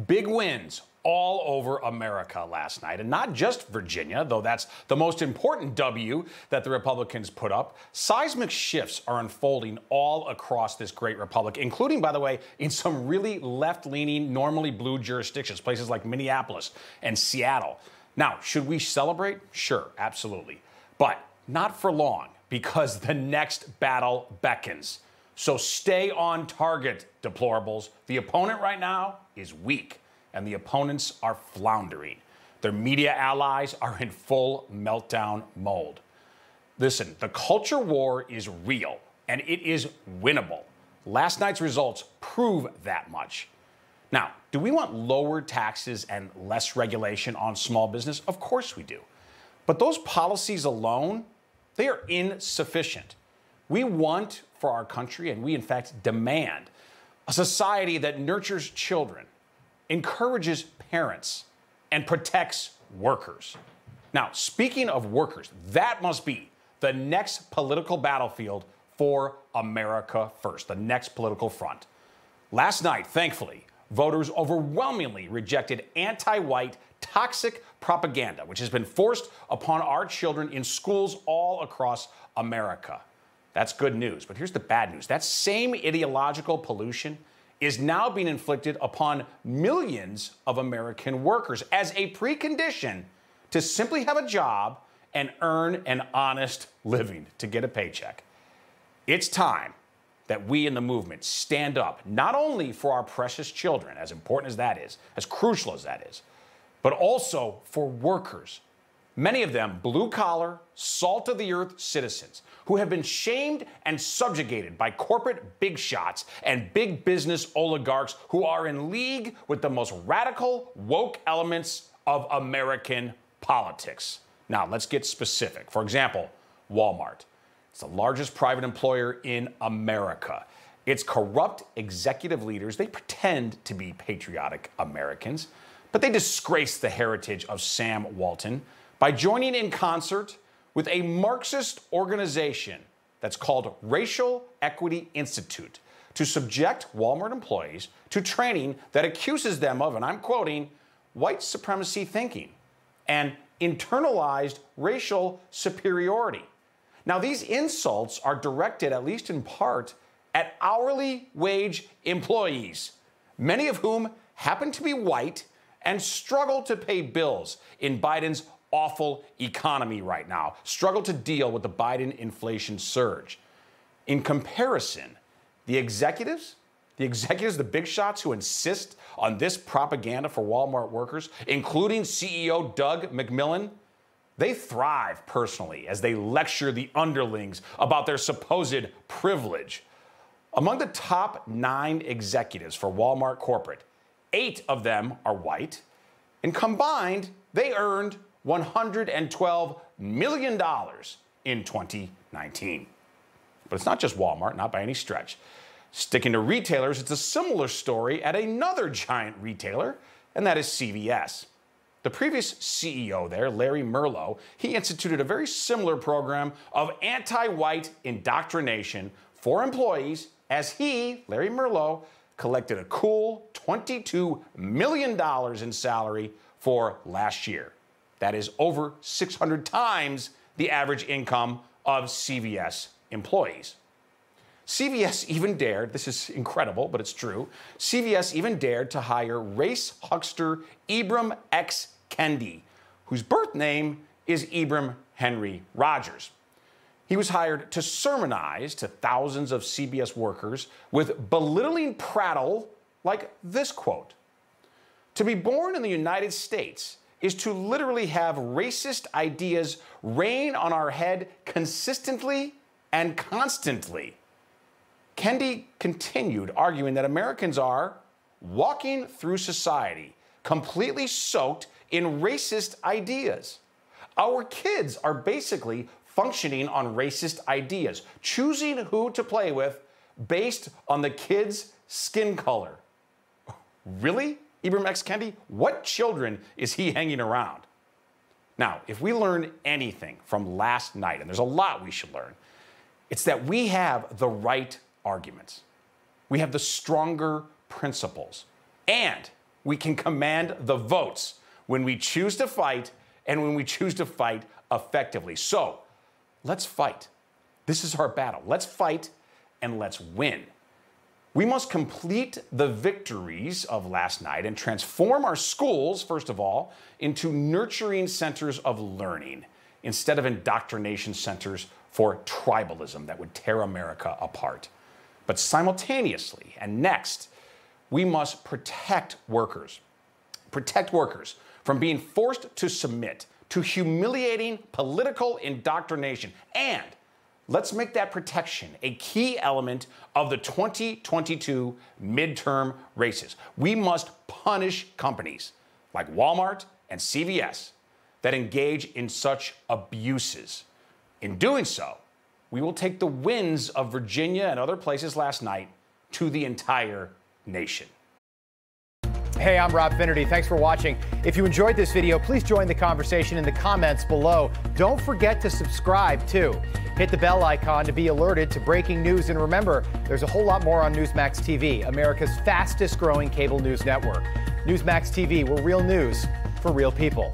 Big wins all over America last night, and not just Virginia, though that's the most important W that the Republicans put up. Seismic shifts are unfolding all across this great republic, including, by the way, in some really left-leaning, normally blue jurisdictions, places like Minneapolis and Seattle. Now, should we celebrate? Sure, absolutely. But not for long, because the next battle beckons. So stay on target, deplorables. The opponent right now is weak, and the opponents are floundering. Their media allies are in full meltdown mode. Listen, the culture war is real, and it is winnable. Last night's results prove that much. Now, do we want lower taxes and less regulation on small business? Of course we do. But those policies alone, they are insufficient. We want for our country, and we in fact demand, a society that nurtures children, encourages parents, and protects workers. Now, speaking of workers, that must be the next political battlefield for America First, the next political front. Last night, thankfully, voters overwhelmingly rejected anti-white, toxic propaganda, which has been forced upon our children in schools all across America. That's good news, but here's the bad news. That same ideological pollution is now being inflicted upon millions of American workers as a precondition to simply have a job and earn an honest living, to get a paycheck. It's time that we in the movement stand up, not only for our precious children, as important as that is, as crucial as that is, but also for workers. Many of them blue-collar, salt-of-the-earth citizens who have been shamed and subjugated by corporate big shots and big business oligarchs who are in league with the most radical, woke elements of American politics. Now, let's get specific. For example, Walmart. It's the largest private employer in America. Its corrupt executive leaders, they pretend to be patriotic Americans, but they disgrace the heritage of Sam Walton by joining in concert with a Marxist organization that's called Racial Equity Institute to subject Walmart employees to training that accuses them of, and I'm quoting, white supremacy thinking and internalized racial superiority. Now, these insults are directed, at least in part, at hourly wage employees, many of whom happen to be white and struggle to pay bills in Biden's awful economy right now, struggle to deal with the Biden inflation surge. In comparison, the executives, the big shots who insist on this propaganda for Walmart workers, including CEO Doug McMillon, they thrive personally as they lecture the underlings about their supposed privilege. Among the top 9 executives for Walmart corporate, 8 of them are white, and combined, they earned $112 million in 2019. But it's not just Walmart, not by any stretch. Sticking to retailers, it's a similar story at another giant retailer, and that is CVS. The previous CEO there, Larry Merlo, he instituted a very similar program of anti-white indoctrination for employees as he, Larry Merlo, collected a cool $22 million in salary for last year. That is over 600 times the average income of CVS employees. CVS even dared, this is incredible, but it's true, CVS even dared to hire race huckster Ibram X. Kendi, whose birth name is Ibram Henry Rogers. He was hired to sermonize to thousands of CVS workers with belittling prattle like this quote: "To be born in the United States is to literally have racist ideas rain on our head consistently and constantly." Kendi continued, arguing that Americans are walking through society completely soaked in racist ideas. Our kids are basically functioning on racist ideas, choosing who to play with based on the kid's skin color. Really? Ibram X. Kendi? What children is he hanging around? Now, if we learn anything from last night, and there's a lot we should learn, it's that we have the right arguments. We have the stronger principles. And we can command the votes when we choose to fight and when we choose to fight effectively. So let's fight. This is our battle. Let's fight and let's win. We must complete the victories of last night and transform our schools, first of all, into nurturing centers of learning instead of indoctrination centers for tribalism that would tear America apart. But simultaneously, and next, we must protect workers. Protect workers from being forced to submit to humiliating political indoctrination. And let's make that protection a key element of the 2022 midterm races. We must punish companies like Walmart and CVS that engage in such abuses. In doing so, we will take the wins of Virginia and other places last night to the entire nation. Hey, I'm Rob Finnerty. Thanks for watching. If you enjoyed this video, please join the conversation in the comments below. Don't forget to subscribe, too. Hit the bell icon to be alerted to breaking news. And remember, there's a whole lot more on Newsmax TV, America's fastest growing cable news network. Newsmax TV, we're real news for real people.